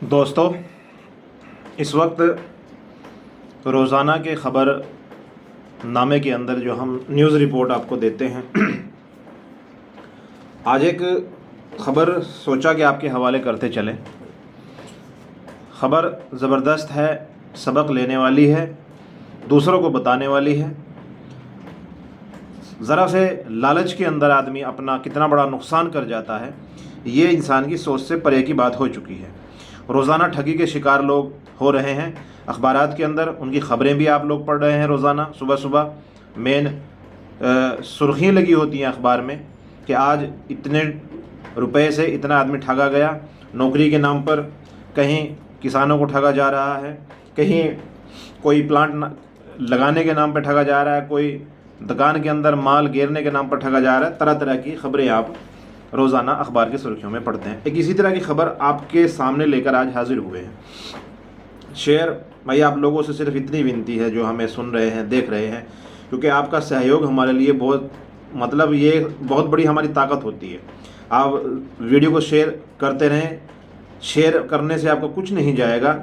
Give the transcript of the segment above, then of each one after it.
दोस्तों, इस वक्त रोज़ाना के ख़बर नामे के अंदर जो हम न्यूज़ रिपोर्ट आपको देते हैं, आज एक ख़बर सोचा कि आपके हवाले करते चलें। ख़बर ज़बरदस्त है, सबक लेने वाली है, दूसरों को बताने वाली है। ज़रा से लालच के अंदर आदमी अपना कितना बड़ा नुकसान कर जाता है, ये इंसान की सोच से परे की बात हो चुकी है। रोज़ाना ठगी के शिकार लोग हो रहे हैं। अखबारात के अंदर उनकी ख़बरें भी आप लोग पढ़ रहे हैं। रोज़ाना सुबह सुबह मेन सुर्खियाँ लगी होती हैं अखबार में कि आज इतने रुपए से इतना आदमी ठगा गया। नौकरी के नाम पर कहीं किसानों को ठगा जा रहा है, कहीं कोई प्लांट लगाने के नाम पर ठगा जा रहा है, कोई दुकान के अंदर माल गिरने के नाम पर ठगा जा रहा है। तरह तरह की ख़बरें आप रोज़ाना अखबार की सुर्खियों में पढ़ते हैं। एक इसी तरह की ख़बर आपके सामने लेकर आज हाजिर हुए हैं। शेयर भाई, आप लोगों से सिर्फ इतनी विनती है जो हमें सुन रहे हैं, देख रहे हैं, क्योंकि आपका सहयोग हमारे लिए ये बहुत बड़ी हमारी ताकत होती है। आप वीडियो को शेयर करते रहें। शेयर करने से आपको कुछ नहीं जाएगा,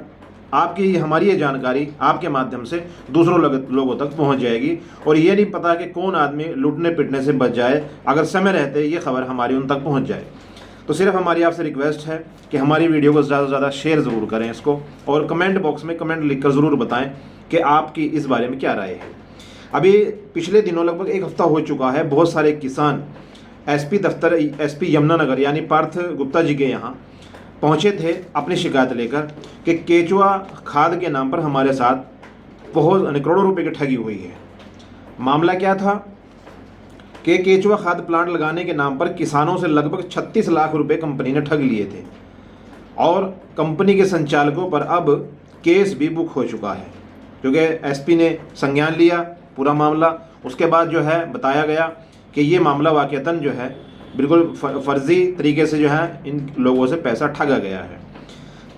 आपकी हमारी ये जानकारी आपके माध्यम से दूसरों लोगों तक पहुंच जाएगी। और ये नहीं पता कि कौन आदमी लूटने पिटने से बच जाए अगर समय रहते ये खबर हमारी उन तक पहुंच जाए। तो सिर्फ हमारी आपसे रिक्वेस्ट है कि हमारी वीडियो को ज़्यादा से ज़्यादा शेयर ज़रूर करें इसको, और कमेंट बॉक्स में कमेंट लिखकर ज़रूर बताएं कि आपकी इस बारे में क्या राय है। अभी पिछले दिनों लगभग एक हफ़्ता हो चुका है, बहुत सारे किसान एसपी दफ्तर, एसपी यमुनानगर यानी पार्थ गुप्ता जी के यहाँ पहुँचे थे अपनी शिकायत लेकर कि केचुआ खाद के नाम पर हमारे साथ बहुत करोड़ों रुपए की ठगी हुई है। मामला क्या था कि केचुआ खाद प्लांट लगाने के नाम पर किसानों से लगभग 36 लाख रुपए कंपनी ने ठग लिए थे, और कंपनी के संचालकों पर अब केस भी बुक हो चुका है, क्योंकि एसपी ने संज्ञान लिया पूरा मामला। उसके बाद जो है बताया गया कि ये मामला वाकईतन जो है बिल्कुल फर्जी तरीके से जो है इन लोगों से पैसा ठगा गया है।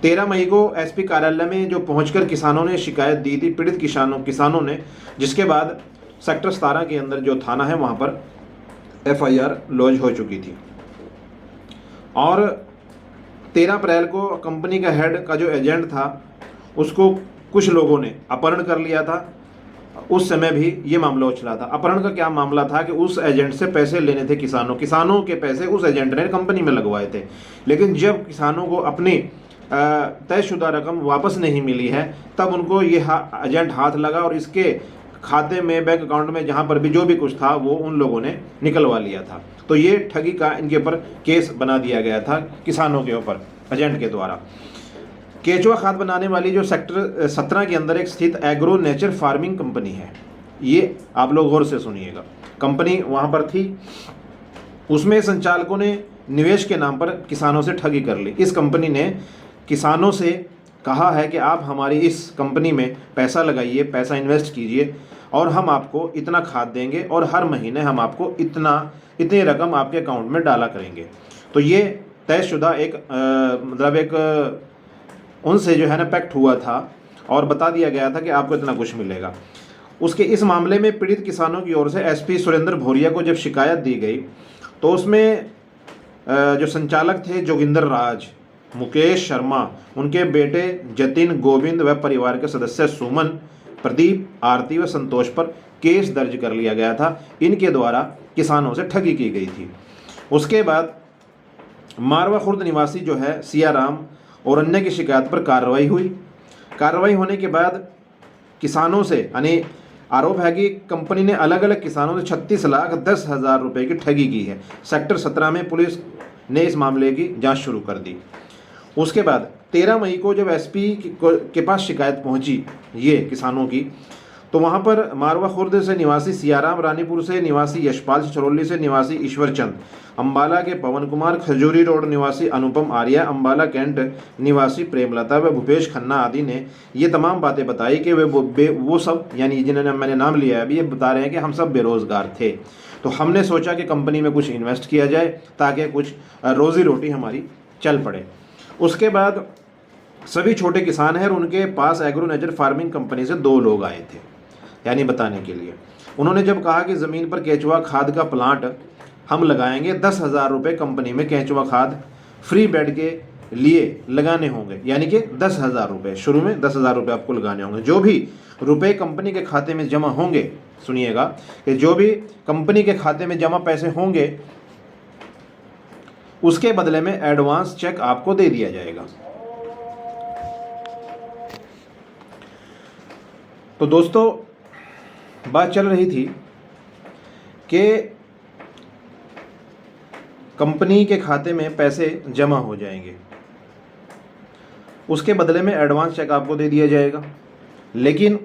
13 मई को एसपी कार्यालय में जो पहुंचकर किसानों ने शिकायत दी थी, पीड़ित किसानों ने, जिसके बाद सेक्टर 17 के अंदर जो थाना है वहां पर FIR लॉन्च हो चुकी थी। और 13 अप्रैल को कंपनी का हेड का जो एजेंट था उसको कुछ लोगों ने अपहरण कर लिया था। उस समय भी ये मामला उछला था। अपहरण का क्या मामला था कि उस एजेंट से पैसे लेने थे किसानों के पैसे उस एजेंट ने कंपनी में लगवाए थे, लेकिन जब किसानों को अपनी तयशुदा रकम वापस नहीं मिली है तब उनको ये एजेंट हाथ लगा और इसके खाते में, बैंक अकाउंट में, जहाँ पर भी जो भी कुछ था वो उन लोगों ने निकलवा लिया था। तो ये ठगी का इनके ऊपर केस बना दिया गया था किसानों के ऊपर एजेंट के द्वारा। केचुआ खाद बनाने वाली जो सेक्टर 17 के अंदर एक स्थित एग्रो नेचर फार्मिंग कंपनी है, ये आप लोग गौर से सुनिएगा। कंपनी वहाँ पर थी, उसमें संचालकों ने निवेश के नाम पर किसानों से ठगी कर ली। इस कंपनी ने किसानों से कहा है कि आप हमारी इस कंपनी में पैसा लगाइए, पैसा इन्वेस्ट कीजिए और हम आपको इतना खाद देंगे और हर महीने हम आपको इतनी रकम आपके अकाउंट में डाला करेंगे। तो ये तयशुदा एक उनसे जो है ना पैक्ट हुआ था और बता दिया गया था कि आपको इतना कुछ मिलेगा। उसके इस मामले में पीड़ित किसानों की ओर से एसपी सुरेंद्र भौरिया को जब शिकायत दी गई तो उसमें जो संचालक थे जोगिंदर राज, मुकेश शर्मा, उनके बेटे जतिन, गोविंद व परिवार के सदस्य सुमन, प्रदीप, आरती व संतोष पर केस दर्ज कर लिया गया था। इनके द्वारा किसानों से ठगी की गई थी। उसके बाद मारवा खुर्द निवासी जो है सियाराम और अन्य की शिकायत पर कार्रवाई हुई। कार्रवाई होने के बाद किसानों से यानी आरोप है कि कंपनी ने अलग अलग किसानों से 36,10,000 रुपये की ठगी की है। सेक्टर 17 में पुलिस ने इस मामले की जांच शुरू कर दी। उसके बाद 13 मई को जब एसपी के पास शिकायत पहुंची ये किसानों की, तो वहां पर मारवा खुर्द से निवासी सियाराम, रानीपुर से निवासी यशपाल, छछरौली से निवासी ईश्वर चंद, अम्बाला के पवन कुमार, खजूरी रोड निवासी अनुपम आर्या, अम्बाला कैंट निवासी प्रेमलता व भूपेश खन्ना आदि ने ये तमाम बातें बताई कि वो सब यानी जिन्होंने मैंने नाम लिया है अभी, ये बता रहे हैं कि हम सब बेरोज़गार थे। तो हमने सोचा कि कंपनी में कुछ इन्वेस्ट किया जाए ताकि कुछ रोज़ी रोटी हमारी चल पड़े। उसके बाद सभी छोटे किसान हैं और उनके पास एग्रो नेचर फार्मिंग कंपनी से 2 लोग आए थे यानी बताने के लिए। उन्होंने जब कहा कि ज़मीन पर केचुआ खाद का प्लांट हम लगाएंगे, 10,000 रुपये कंपनी में केचुआ खाद फ्री बेड के लिए लगाने होंगे, यानी कि 10,000 रुपये। शुरू में 10,000 रुपये आपको लगाने होंगे। जो भी रुपए कंपनी के खाते में जमा होंगे, सुनिएगा, कि जो भी कंपनी के खाते में जमा पैसे होंगे उसके बदले में एडवांस चेक आपको दे दिया जाएगा। तो दोस्तों, बात चल रही थी कि कंपनी के खाते में पैसे जमा हो जाएंगे, उसके बदले में एडवांस चेक आपको दे दिया जाएगा। लेकिन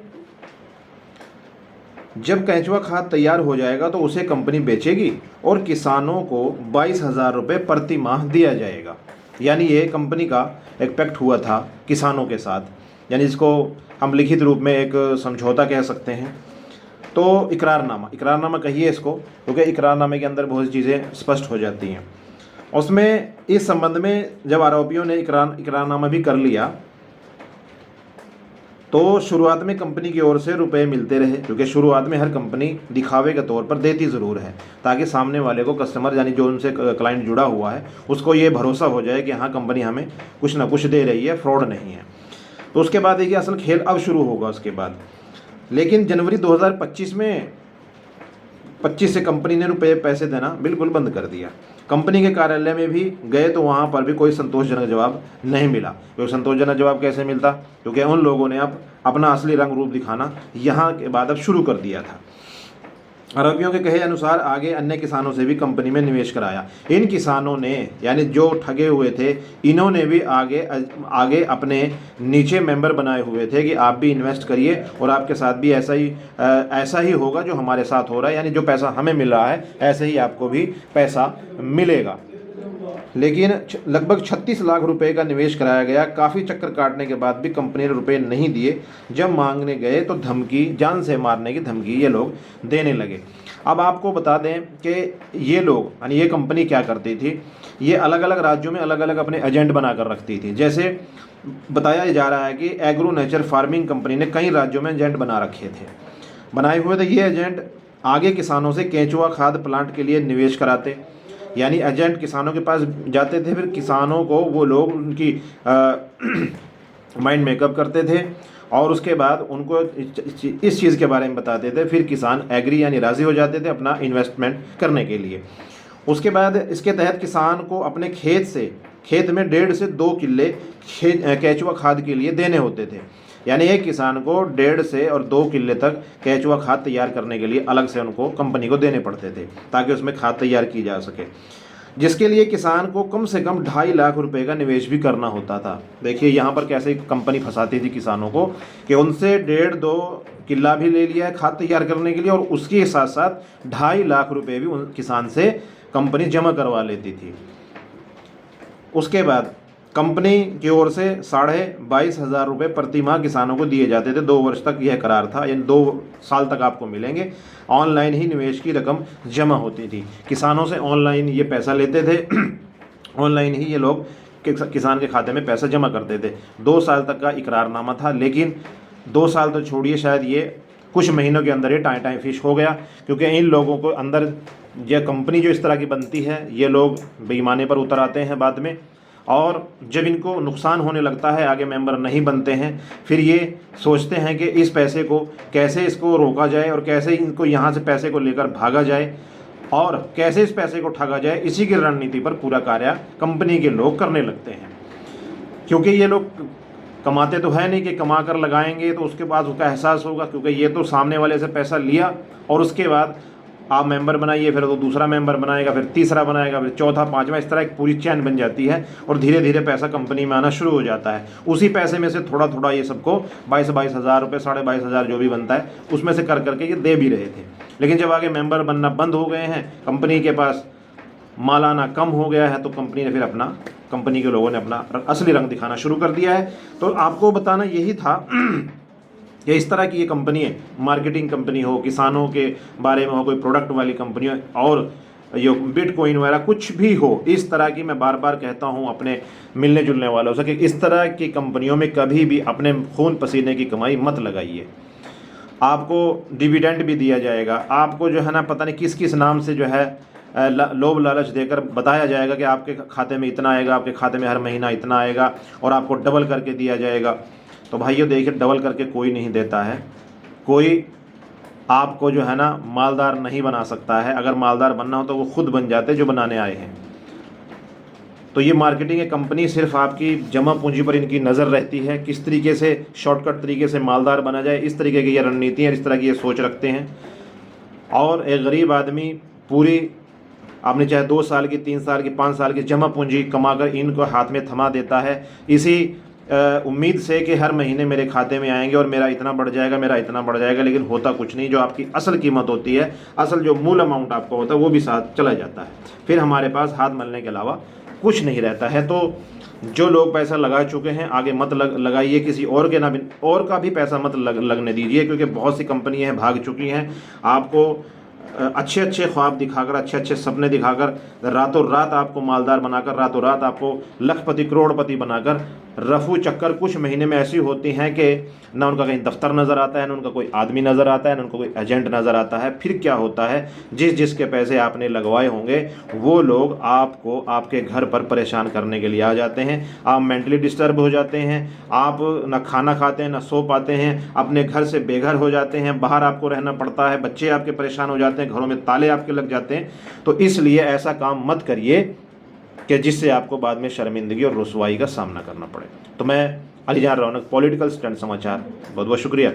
जब केंचुआ खाद तैयार हो जाएगा तो उसे कंपनी बेचेगी और किसानों को 22,000 रुपये प्रति माह दिया जाएगा। यानी ये कंपनी का एक पैक्ट हुआ था किसानों के साथ, यानी इसको हम लिखित रूप में एक समझौता कह सकते हैं। तो इकरारनामा कहिए इसको, क्योंकि इकरारनामे के अंदर बहुत सी चीज़ें स्पष्ट हो जाती हैं। उसमें इस संबंध में जब आरोपियों ने इकरारनामा भी कर लिया तो शुरुआत में कंपनी की ओर से रुपए मिलते रहे, क्योंकि शुरुआत में हर कंपनी दिखावे के तौर पर देती ज़रूर है, ताकि सामने वाले को, कस्टमर यानी जो उनसे क्लाइंट जुड़ा हुआ है, उसको ये भरोसा हो जाए कि हाँ कंपनी हमें कुछ ना कुछ दे रही है, फ्रॉड नहीं है। तो उसके बाद देखिए असल खेल अब शुरू होगा उसके बाद। लेकिन जनवरी 2025 में 25 से कंपनी ने पैसे देना बिल्कुल बंद कर दिया। कंपनी के कार्यालय में भी गए तो वहाँ पर भी कोई संतोषजनक जवाब नहीं मिला। क्योंकि संतोषजनक जवाब कैसे मिलता, क्योंकि उन लोगों ने अब अपना असली रंग रूप दिखाना यहाँ के बाद अब शुरू कर दिया था। आरोपियों के कहे अनुसार आगे अन्य किसानों से भी कंपनी में निवेश कराया। इन किसानों ने, यानी जो ठगे हुए थे, इन्होंने भी आगे अपने नीचे मेंबर बनाए हुए थे कि आप भी इन्वेस्ट करिए और आपके साथ भी ऐसा ही होगा जो हमारे साथ हो रहा है, यानी जो पैसा हमें मिल रहा है ऐसे ही आपको भी पैसा मिलेगा। लेकिन लगभग 36 लाख रुपए का निवेश कराया गया। काफ़ी चक्कर काटने के बाद भी कंपनी ने रुपए नहीं दिए। जब मांगने गए तो धमकी, जान से मारने की धमकी ये लोग देने लगे। अब आपको बता दें कि ये लोग, यानी ये कंपनी क्या करती थी, ये अलग अलग राज्यों में अलग अलग अपने एजेंट बना कर रखती थी। जैसे बताया जा रहा है कि एग्रो नेचर फार्मिंग कंपनी ने कई राज्यों में एजेंट बनाए हुए थे। ये एजेंट आगे किसानों से केंचुआ खाद प्लांट के लिए निवेश कराते, यानी एजेंट किसानों के पास जाते थे, फिर किसानों को वो लोग उनकी माइंड मेकअप करते थे और उसके बाद उनको इस चीज़ के बारे में बताते थे। फिर किसान एग्री यानी राज़ी हो जाते थे अपना इन्वेस्टमेंट करने के लिए। उसके बाद इसके तहत किसान को अपने खेत में 1.5 से 2 किले केंचुआ खाद के लिए देने होते थे। यानी एक किसान को 1.5 से और 2 किले तक केंचुआ खाद तैयार करने के लिए अलग से उनको कंपनी को देने पड़ते थे, ताकि उसमें खाद तैयार की जा सके, जिसके लिए किसान को कम से कम 2.5 लाख रुपए का निवेश भी करना होता था। देखिए यहाँ पर कैसे कंपनी फंसाती थी किसानों को कि उनसे 1.5-2 किला भी ले लिया है खाद तैयार करने के लिए, और उसके साथ साथ 2.5 लाख रुपए भी उन किसान से कंपनी जमा करवा लेती थी। उसके बाद कंपनी की ओर से 22,500 रुपये प्रति माह किसानों को दिए जाते थे। 2 वर्ष तक यह करार था, यानी 2 साल तक आपको मिलेंगे। ऑनलाइन ही निवेश की रकम जमा होती थी। किसानों से ऑनलाइन ये पैसा लेते थे ऑनलाइन ही ये लोग किसान के खाते में पैसा जमा करते थे। 2 साल तक का इकरारनामा था, लेकिन 2 साल तो छोड़िए, शायद ये कुछ महीनों के अंदर ये टाइम फिश हो गया, क्योंकि इन लोगों को अंदर यह कंपनी जो इस तरह की बनती है, ये लोग बेईमानी पर उतर आते हैं बाद में, और जब इनको नुकसान होने लगता है, आगे मेंबर नहीं बनते हैं, फिर ये सोचते हैं कि इस पैसे को कैसे इसको रोका जाए और कैसे इनको यहाँ से पैसे को लेकर भागा जाए और कैसे इस पैसे को ठगा जाए। इसी की रणनीति पर पूरा कार्य कंपनी के लोग करने लगते हैं, क्योंकि ये लोग कमाते तो है नहीं कि कमा कर लगाएंगे तो उसके बाद उसका एहसास होगा, क्योंकि ये तो सामने वाले से पैसा लिया और उसके बाद आप मेंबर बनाइए, फिर तो दूसरा मेंबर बनाएगा, फिर तीसरा बनाएगा, फिर चौथा, पांचवा, इस तरह एक पूरी चैन बन जाती है और धीरे धीरे पैसा कंपनी में आना शुरू हो जाता है। उसी पैसे में से थोड़ा थोड़ा ये सबको 22,000 रुपये, 22,500 जो भी बनता है उसमें से कर करके ये दे भी रहे थे। लेकिन जब आगे मेंबर बनना बंद हो गए हैं, कंपनी के पास माल आना कम हो गया है, तो कंपनी के लोगों ने अपना असली रंग दिखाना शुरू कर दिया है। तो आपको बताना यही था कि इस तरह की ये कंपनी है, मार्केटिंग कंपनी हो, किसानों के बारे में हो, कोई प्रोडक्ट वाली कंपनी हो, और ये बिटकॉइन वगैरह कुछ भी हो, इस तरह की, मैं बार बार कहता हूँ अपने मिलने जुलने वालों से कि इस तरह की कंपनियों में कभी भी अपने खून पसीने की कमाई मत लगाइए। आपको डिविडेंड भी दिया जाएगा, आपको जो है ना पता नहीं किस किस नाम से जो है लोभ लालच देकर बताया जाएगा कि आपके खाते में इतना आएगा, आपके खाते में हर महीना इतना आएगा और आपको डबल करके दिया जाएगा। तो भाइयों देखिए, डबल करके कोई नहीं देता है। कोई आपको जो है ना मालदार नहीं बना सकता है। अगर मालदार बनना हो तो वो खुद बन जाते जो बनाने आए हैं। तो ये मार्केटिंग एक कंपनी सिर्फ आपकी जमा पूंजी पर इनकी नज़र रहती है, किस तरीके से शॉर्टकट तरीके से मालदार बना जाए, इस तरीके की ये रणनीति है, इस तरह की ये सोच रखते हैं। और एक गरीब आदमी पूरी आपने चाहे 2 साल की, 3 साल की, 5 साल की जमा पूंजी कमाकर इनको हाथ में थमा देता है, इसी उम्मीद से कि हर महीने मेरे खाते में आएंगे और मेरा इतना बढ़ जाएगा, मेरा इतना बढ़ जाएगा। लेकिन होता कुछ नहीं। जो आपकी असल कीमत होती है, असल जो मूल अमाउंट आपका होता है, वो भी साथ चला जाता है। फिर हमारे पास हाथ मलने के अलावा कुछ नहीं रहता है। तो जो लोग पैसा लगा चुके हैं, आगे मत लगाइए, किसी और के ना भी, और का भी पैसा मत लगने दीजिए, क्योंकि बहुत सी कंपनियां हैं भाग चुकी हैं। आपको अच्छे अच्छे ख्वाब दिखाकर, अच्छे अच्छे सपने दिखाकर, रातों रात आपको मालदार बनाकर, रातों रात आपको लखपति करोड़पति बनाकर, रफू चक्कर कुछ महीने में ऐसी होती हैं कि ना उनका कहीं दफ्तर नज़र आता है, ना उनका कोई आदमी नज़र आता है, ना उनका कोई एजेंट नज़र आता है। फिर क्या होता है, जिसके पैसे आपने लगवाए होंगे वो लोग आपको आपके घर पर परेशान करने के लिए आ जाते हैं। आप मेंटली डिस्टर्ब हो जाते हैं, आप ना खाना खाते हैं, ना सो पाते हैं, अपने घर से बेघर हो जाते हैं, बाहर आपको रहना पड़ता है, बच्चे आपके परेशान हो जाते हैं, घरों में ताले आपके लग जाते हैं। तो इसलिए ऐसा काम मत करिए कि जिससे आपको बाद में शर्मिंदगी और रुसवाई का सामना करना पड़े। तो मैं अलीजान रौनक, पॉलिटिकल स्टंट समाचार, बहुत बहुत शुक्रिया।